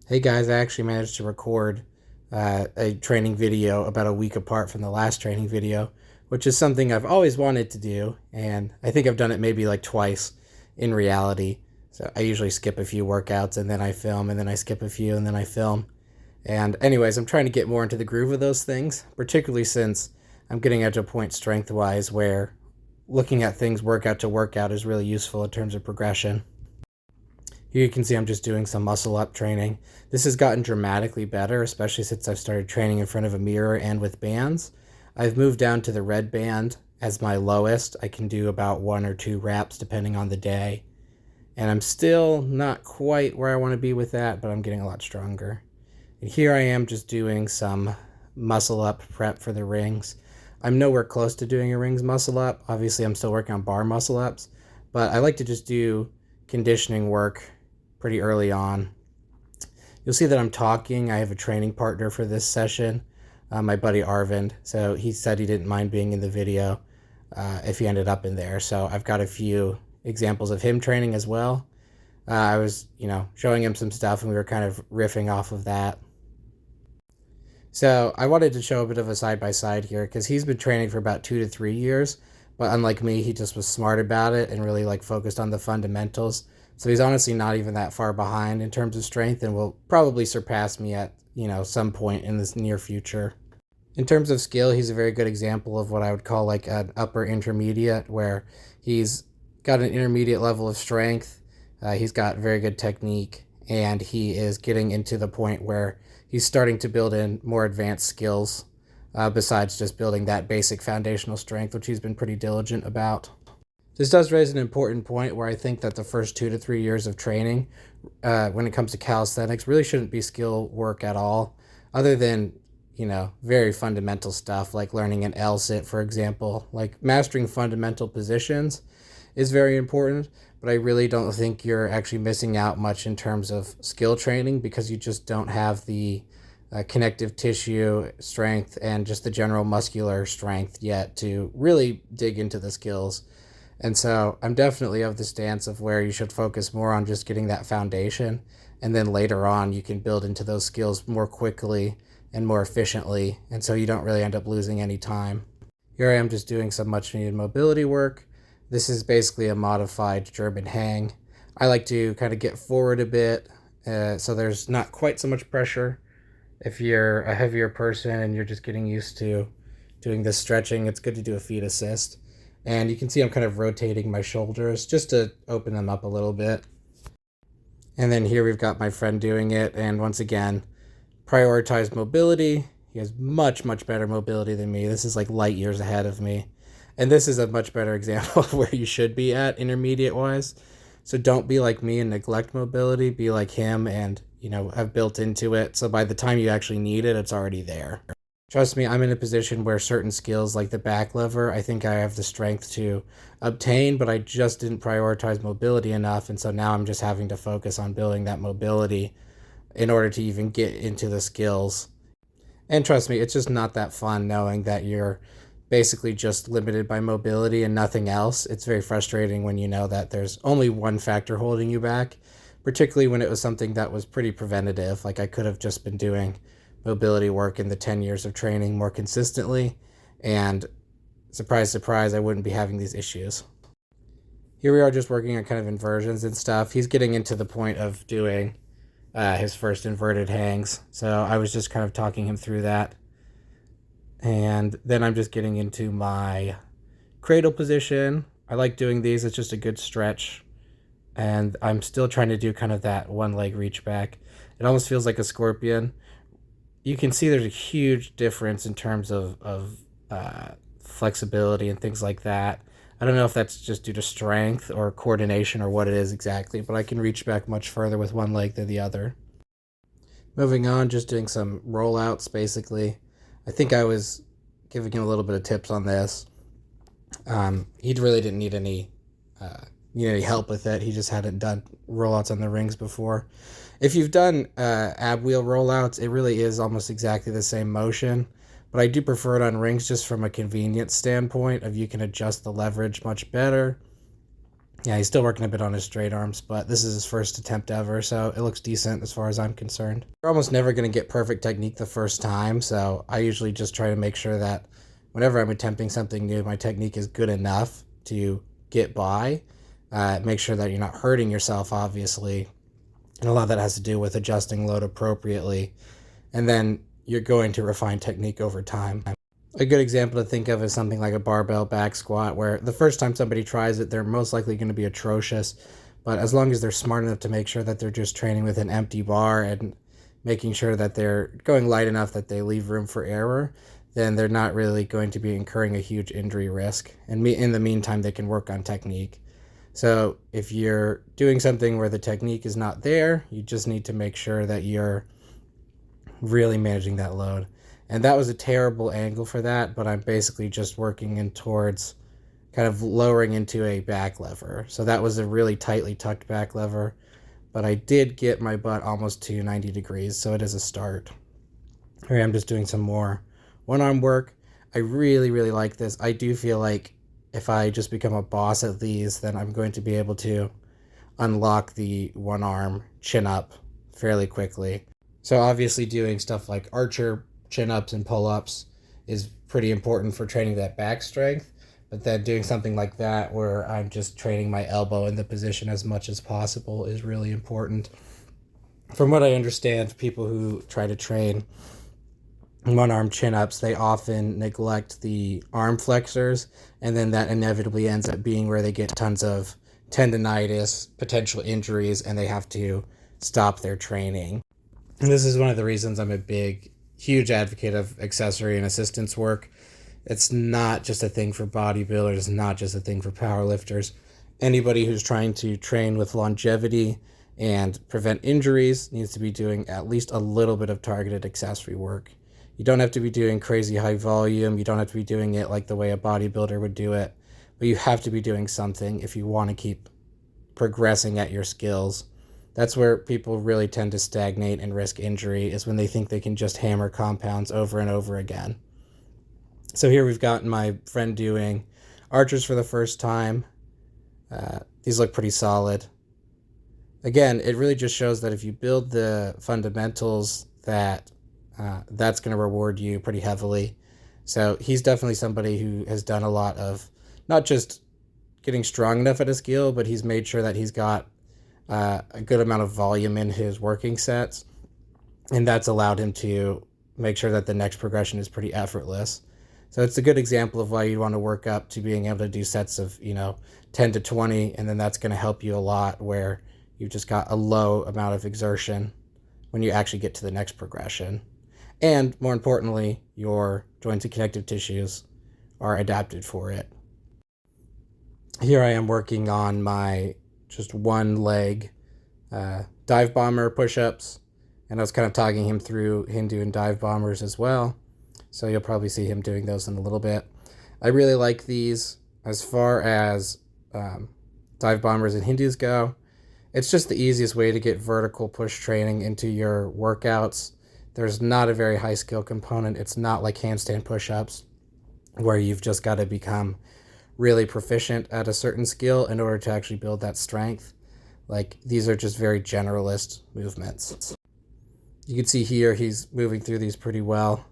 Hey guys, I actually managed to record a training video about a week apart from the last training video, which is something I've always wanted to do, and I think I've done it maybe like twice in reality. So I usually skip a few workouts and then I film, and then I skip a few and then I film. And anyways, I'm trying to get more into the groove of those things, particularly since I'm getting at a point strength-wise where looking at things workout to workout is really useful in terms of progression. Here you can see I'm just doing some muscle up training. This has gotten dramatically better, especially since I've started training in front of a mirror and with bands. I've moved down to the red band as my lowest. I can do about 1 or 2 reps depending on the day. And I'm still not quite where I want to be with that, but I'm getting a lot stronger. And here I am just doing some muscle up prep for the rings. I'm nowhere close to doing a rings muscle up. Obviously, I'm still working on bar muscle ups, but I like to just do conditioning work pretty early on. You'll see that I'm talking. I have a training partner for this session, my buddy Arvind. So he said he didn't mind being in the video if he ended up in there. So I've got a few examples of him training as well. I was, showing him some stuff and we were kind of riffing off of that. So I wanted to show a bit of a side-by-side here because he's been training for about 2 to 3 years, but unlike me, he just was smart about it and really focused on the fundamentals. So he's honestly not even that far behind in terms of strength and will probably surpass me at, some point in this near future. In terms of skill, he's a very good example of what I would call like an upper intermediate, where he's got an intermediate level of strength, he's got very good technique, and he is getting into the point where he's starting to build in more advanced skills besides just building that basic foundational strength, which he's been pretty diligent about. This does raise an important point where I think that the first 2 to 3 years of training, when it comes to calisthenics, really shouldn't be skill work at all, other than, very fundamental stuff like learning an L sit, for example. Like mastering fundamental positions is very important, but I really don't think you're actually missing out much in terms of skill training because you just don't have the connective tissue strength and just the general muscular strength yet to really dig into the skills. And so I'm definitely of the stance of where you should focus more on just getting that foundation, and then later on you can build into those skills more quickly and more efficiently, and so you don't really end up losing any time. Here I am just doing some much needed mobility work. This is basically a modified German hang. I like to kind of get forward a bit so there's not quite so much pressure. If you're a heavier person and you're just getting used to doing this stretching, it's good to do a feet assist. And you can see I'm kind of rotating my shoulders just to open them up a little bit. And then here we've got my friend doing it. And once again, prioritize mobility. He has much, much better mobility than me. This is like light years ahead of me. And this is a much better example of where you should be at intermediate wise. So don't be like me and neglect mobility. Be like him and, have built into it. So by the time you actually need it, it's already there. Trust me, I'm in a position where certain skills like the back lever, I think I have the strength to obtain, but I just didn't prioritize mobility enough. And so now I'm just having to focus on building that mobility in order to even get into the skills. And trust me, it's just not that fun knowing that you're basically just limited by mobility and nothing else. It's very frustrating when you know that there's only one factor holding you back, particularly when it was something that was pretty preventative. Like I could have just been doing mobility work in the 10 years of training more consistently, and surprise, surprise, I wouldn't be having these issues. Here we are just working on kind of inversions and stuff. He's getting into the point of doing his first inverted hangs, so I was just kind of talking him through that. And then I'm just getting into my cradle position. I like doing these, it's just a good stretch. And I'm still trying to do kind of that one leg reach back. It almost feels like a scorpion. You can see there's a huge difference in terms of flexibility and things like that. I don't know if that's just due to strength or coordination or what it is exactly, but I can reach back much further with one leg than the other. Moving on, just doing some rollouts basically. I think I was giving him a little bit of tips on this. He really didn't need any help with it. He just hadn't done rollouts on the rings before. If you've done ab wheel rollouts, it really is almost exactly the same motion, but I do prefer it on rings just from a convenience standpoint of you can adjust the leverage much better. Yeah, he's still working a bit on his straight arms, but this is his first attempt ever, so it looks decent as far as I'm concerned. You're almost never going to get perfect technique the first time, so I usually just try to make sure that whenever I'm attempting something new, my technique is good enough to get by. Make sure that you're not hurting yourself, obviously, and a lot of that has to do with adjusting load appropriately, and then you're going to refine technique over time. A good example to think of is something like a barbell back squat, where the first time somebody tries it, they're most likely going to be atrocious. But as long as they're smart enough to make sure that they're just training with an empty bar and making sure that they're going light enough that they leave room for error, then they're not really going to be incurring a huge injury risk. And in the meantime, they can work on technique. So if you're doing something where the technique is not there, you just need to make sure that you're really managing that load. And that was a terrible angle for that, but I'm basically just working in towards kind of lowering into a back lever. So that was a really tightly tucked back lever, but I did get my butt almost to 90 degrees, so it is a start. Here I'm just doing some more one-arm work. I really, really like this. I do feel like if I just become a boss at these, then I'm going to be able to unlock the one-arm chin-up fairly quickly. So obviously doing stuff like archer chin-ups and pull-ups is pretty important for training that back strength, but then doing something like that where I'm just training my elbow in the position as much as possible is really important. From what I understand, people who try to train one-arm chin-ups, they often neglect the arm flexors, and then that inevitably ends up being where they get tons of tendonitis, potential injuries, and they have to stop their training. And this is one of the reasons I'm a huge advocate of accessory and assistance work. It's not just a thing for bodybuilders, it's not just a thing for powerlifters. Anybody who's trying to train with longevity and prevent injuries needs to be doing at least a little bit of targeted accessory work. You don't have to be doing crazy high volume, you don't have to be doing it like the way a bodybuilder would do it, but you have to be doing something if you want to keep progressing at your skills. That's where people really tend to stagnate and risk injury, is when they think they can just hammer compounds over and over again. So here we've got my friend doing archers for the first time. These look pretty solid. Again, it really just shows that if you build the fundamentals, that's going to reward you pretty heavily. So he's definitely somebody who has done a lot of not just getting strong enough at a skill, but he's made sure that he's got a good amount of volume in his working sets, and that's allowed him to make sure that the next progression is pretty effortless. So it's a good example of why you want to work up to being able to do sets of 10 to 20, and then that's going to help you a lot where you've just got a low amount of exertion when you actually get to the next progression. And more importantly, your joints and connective tissues are adapted for it. Here I am working on my just one leg dive bomber push-ups, and I was kind of talking him through Hindu and dive bombers as well, so you'll probably see him doing those in a little bit. I really like these. As far as dive bombers and Hindus go, it's just the easiest way to get vertical push training into your workouts. There's not a very high skill component. It's not like handstand push-ups where you've just got to become really proficient at a certain skill in order to actually build that strength. Like, these are just very generalist movements. You can see here he's moving through these pretty well.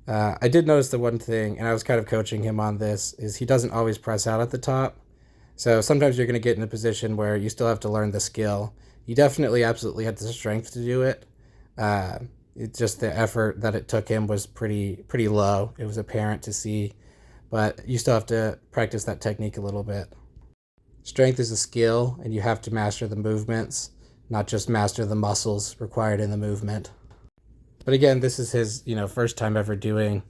I did notice the one thing, and I was kind of coaching him on this, is he doesn't always press out at the top. So sometimes you're going to get in a position where you still have to learn the skill. You definitely absolutely had the strength to do it. It's just the effort that it took him was pretty low. It was apparent to see, but you still have to practice that technique a little bit. Strength is a skill, and you have to master the movements, not just master the muscles required in the movement. But again, this is his, first time ever doing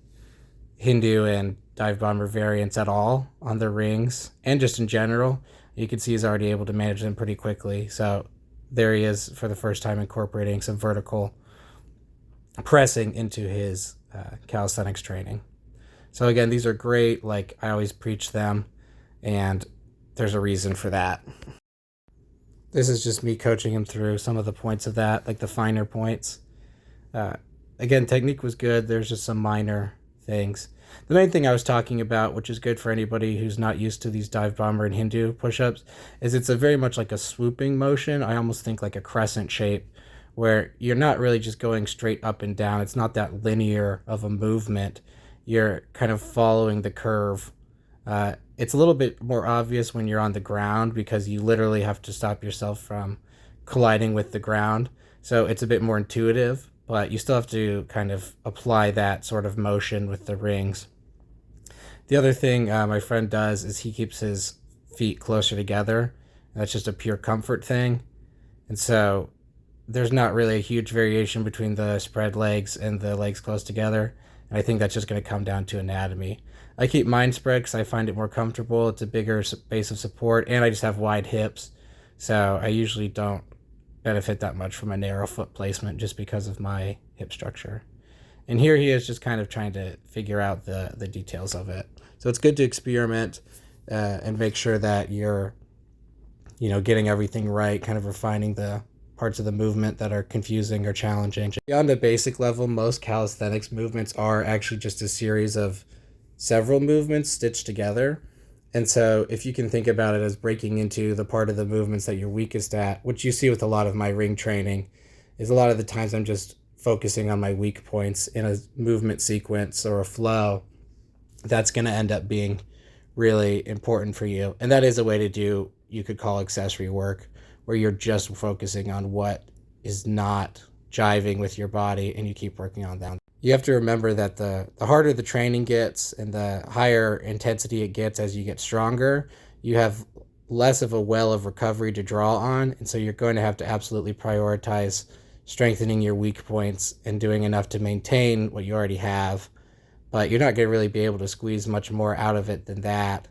Hindu and dive bomber variants at all on the rings, and just in general. You can see he's already able to manage them pretty quickly. So there he is for the first time incorporating some vertical pressing into his calisthenics training. So again, these are great. Like, I always preach them, and there's a reason for that. This is just me coaching him through some of the points of that, like the finer points. Again, technique was good. There's just some minor things. The main thing I was talking about, which is good for anybody who's not used to these dive bomber and Hindu push-ups, is it's a very much like a swooping motion. I almost think like a crescent shape, where you're not really just going straight up and down. It's not that linear of a movement. You're kind of following the curve. It's a little bit more obvious when you're on the ground because you literally have to stop yourself from colliding with the ground. So it's a bit more intuitive, but you still have to kind of apply that sort of motion with the rings. The other thing my friend does is he keeps his feet closer together. That's just a pure comfort thing. And so there's not really a huge variation between the spread legs and the legs close together. And I think that's just going to come down to anatomy. I keep mine spread because I find it more comfortable. It's a bigger base of support, and I just have wide hips. So I usually don't benefit that much from a narrow foot placement just because of my hip structure. And here he is just kind of trying to figure out the details of it. So it's good to experiment and make sure that you're, getting everything right, kind of refining the parts of the movement that are confusing or challenging. Beyond a basic level, most calisthenics movements are actually just a series of several movements stitched together. And so if you can think about it as breaking into the part of the movements that you're weakest at, which you see with a lot of my ring training, is a lot of the times I'm just focusing on my weak points in a movement sequence or a flow. That's going to end up being really important for you. And that is a way to do, you could call accessory work, where you're just focusing on what is not jiving with your body and you keep working on that. You have to remember that the harder the training gets and the higher intensity it gets as you get stronger, you have less of a well of recovery to draw on. And so you're going to have to absolutely prioritize strengthening your weak points and doing enough to maintain what you already have. But you're not going to really be able to squeeze much more out of it than that.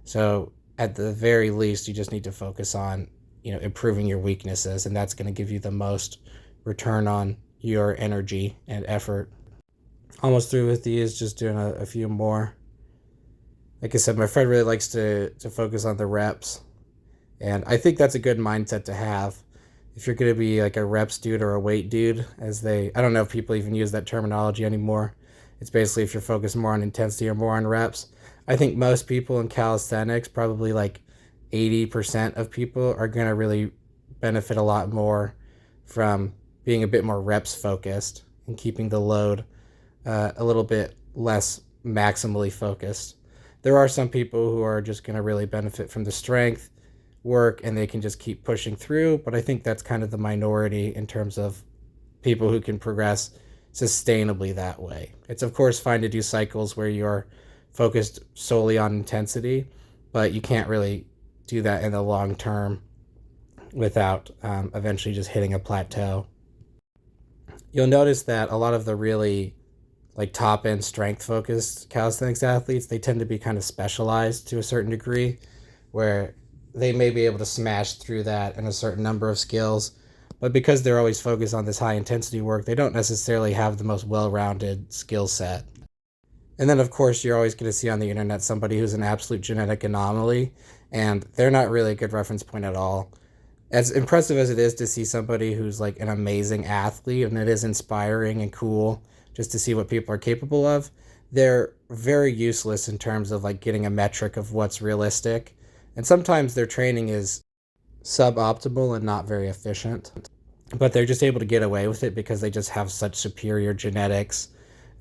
So at the very least, you just need to focus on, improving your weaknesses, and that's going to give you the most return on your energy and effort. Almost through with these, just doing a few more. Like I said, my friend really likes to focus on the reps, and I think that's a good mindset to have. If you're going to be like a reps dude or a weight dude, I don't know if people even use that terminology anymore. It's basically if you're focused more on intensity or more on reps. I think most people in calisthenics, probably like 80% of people, are going to really benefit a lot more from being a bit more reps focused and keeping the load a little bit less maximally focused. There are some people who are just going to really benefit from the strength work and they can just keep pushing through, but I think that's kind of the minority in terms of people who can progress sustainably that way. It's of course fine to do cycles where you're focused solely on intensity, but you can't really do that in the long term without eventually just hitting a plateau. You'll notice that a lot of the really like top end strength focused calisthenics athletes, they tend to be kind of specialized to a certain degree, where they may be able to smash through that in a certain number of skills, but because they're always focused on this high intensity work, they don't necessarily have the most well-rounded skill set. And then of course you're always going to see on the internet somebody who's an absolute genetic anomaly, and they're not really a good reference point at all. As impressive as it is to see somebody who's like an amazing athlete, and it is inspiring and cool just to see what people are capable of, they're very useless in terms of like getting a metric of what's realistic. And sometimes their training is suboptimal and not very efficient, but they're just able to get away with it because they just have such superior genetics,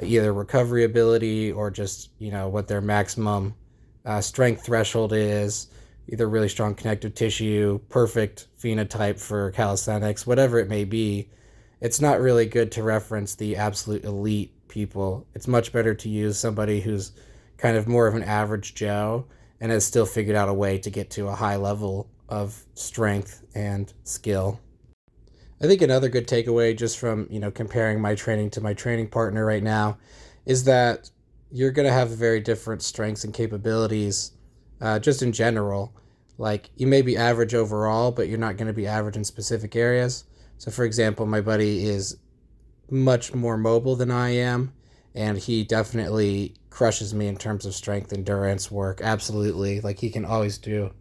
either recovery ability or just, what their maximum strength threshold is, either really strong connective tissue, perfect phenotype for calisthenics, whatever it may be. It's not really good to reference the absolute elite people. It's much better to use somebody who's kind of more of an average Joe and has still figured out a way to get to a high level of strength and skill. I think another good takeaway just from, comparing my training to my training partner right now is that you're going to have very different strengths and capabilities just in general. Like, you may be average overall, but you're not going to be average in specific areas. So for example, my buddy is much more mobile than I am, and he definitely crushes me in terms of strength endurance work. Absolutely. Like, he can always do,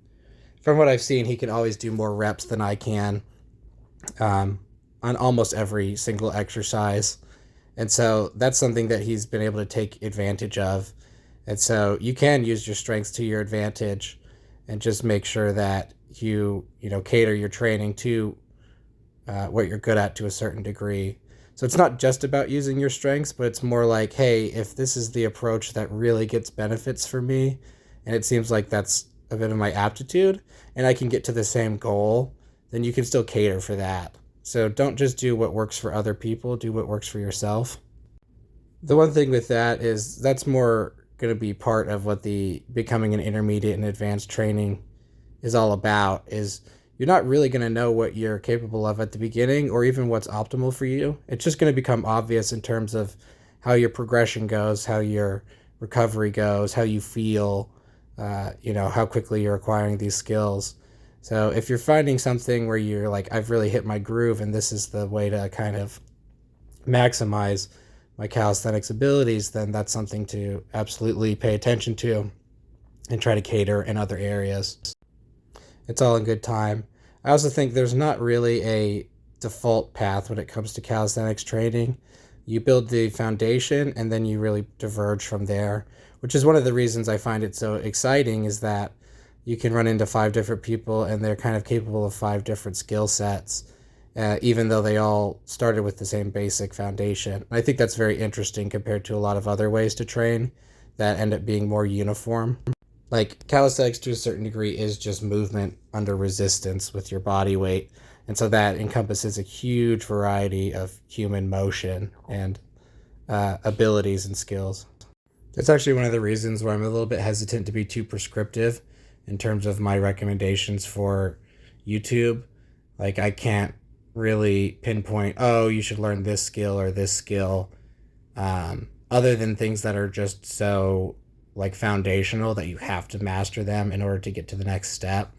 from what I've seen, he can always do more reps than I can on almost every single exercise. And so that's something that he's been able to take advantage of. And so you can use your strengths to your advantage and just make sure that you cater your training to what you're good at to a certain degree. So it's not just about using your strengths, but it's more like, hey, if this is the approach that really gets benefits for me, and it seems like that's a bit of my aptitude, and I can get to the same goal, then you can still cater for that. So don't just do what works for other people, do what works for yourself. The one thing with that is that's more going to be part of what the becoming an intermediate and advanced training is all about, is you're not really going to know what you're capable of at the beginning or even what's optimal for you. It's just going to become obvious in terms of how your progression goes, how your recovery goes, how you feel, how quickly you're acquiring these skills. So if you're finding something where you're like, I've really hit my groove and this is the way to kind of maximize my calisthenics abilities, then that's something to absolutely pay attention to and try to cater in other areas. It's all in good time. I also think there's not really a default path when it comes to calisthenics training. You build the foundation and then you really diverge from there, which is one of the reasons I find it so exciting, is that you can run into 5 different people and they're kind of capable of 5 different skill sets, even though they all started with the same basic foundation. I think that's very interesting compared to a lot of other ways to train that end up being more uniform. Like calisthenics to a certain degree is just movement under resistance with your body weight. And so that encompasses a huge variety of human motion and abilities and skills. That's actually one of the reasons why I'm a little bit hesitant to be too prescriptive in terms of my recommendations for YouTube. Like I can't really pinpoint, oh, you should learn this skill or this skill, other than things that are just so like foundational that you have to master them in order to get to the next step.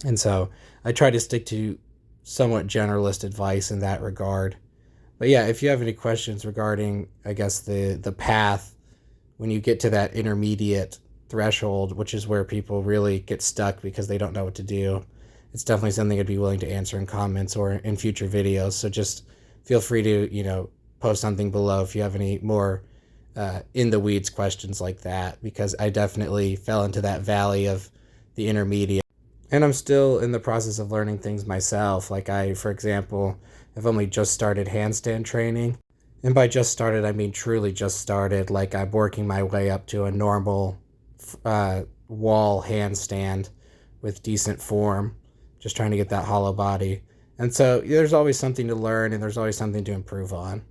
And so I try to stick to somewhat generalist advice in that regard. But yeah, if you have any questions regarding, I guess, the path when you get to that intermediate threshold, which is where people really get stuck because they don't know what to do, it's definitely something I'd be willing to answer in comments or in future videos. So just feel free to, post something below if you have any more in the weeds questions like that, because I definitely fell into that valley of the intermediate. And I'm still in the process of learning things myself. Like I, for example, have only just started handstand training. And by just started, I mean truly just started. Like I'm working my way up to a normal wall handstand with decent form, just trying to get that hollow body. And so there's always something to learn and there's always something to improve on.